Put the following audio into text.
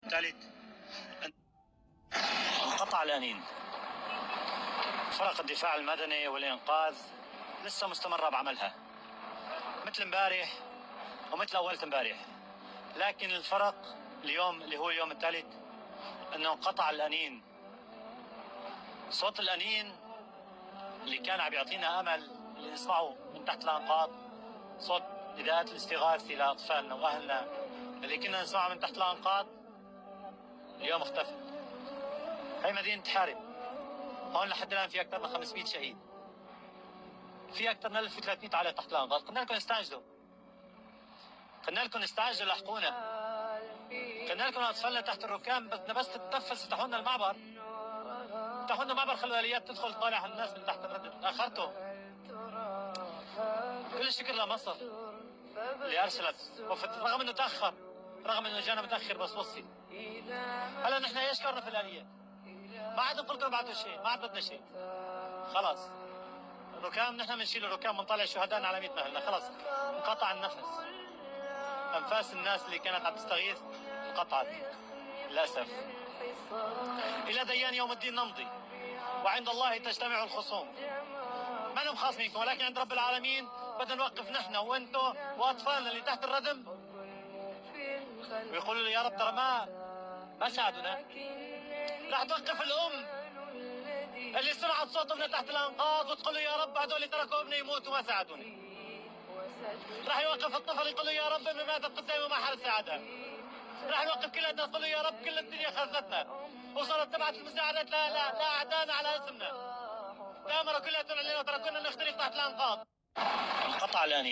ثالث، انقطع الأنين. فرق الدفاع المدني والإنقاذ لسه مستمرة بعملها مثل امبارح ومثل أول امبارح، لكن الفرق اليوم اللي هو اليوم الثالث انه انقطع الأنين. صوت الأنين اللي كان عم يعطينا أمل اللي نسمعه من تحت الأنقاض، صوت نداءات الاستغاثة لأطفالنا وأهلنا اللي كنا نسمعها من تحت الأنقاض، اليوم اختفت. هي مدينة حارب، هون لحد الآن في أكثر من 500 شهيد، في أكثر من 1300 على تحت الأنقاض. قلنا لكم استعجلوا، قلنا لكم استعجلوا لحقونا، قلنا لكم أطفالنا تحت الركام، بدنا بس تتنفس افتحوا لنا المعبر، افتحوا لنا معبر، خلوا الآليات تدخل تطالع الناس من تحت الردم. تأخرتوا. كل الشكر لمصر اللي أرسلت وفد، رغم إنه تأخر، رغم إنه جانا متأخر بس وصل. هلا نحن ايش كرنا في الآليات؟ ما عاد نقول لكم بعتوا شيء، ما عاد بدنا شيء، خلاص. الركام نحن بنشيل الركام، بنطلع شهدائنا على 100 مهلنا، خلاص انقطع النفس. أنفاس الناس اللي كانت عم تستغيث انقطعت للأسف. إلى ديان يوم الدين نمضي، وعند الله تجتمع الخصوم. ما نحن مخاصمينكم، ولكن عند رب العالمين بدنا نوقف نحن وانتم واطفالنا اللي تحت الردم، ويقولوا له يا رب ترى ما ساعدونا. راح توقف الام اللي سمعت صوت ابنها تحت الانقاض وتقول له يا رب هذول تركوا ابني يموت وما ساعدوني. راح يوقف الطفل يقول له يا رب امي ماتت قدامي وما حد ساعدها. راح يوقف كل الناس يقول له يا رب كل الدنيا خذتنا وصارت تبعت المساعدات لا اعدانا على اسمنا. تامروا كلها علينا وتركونا نخترق تحت الانقاض. انقطع الانين.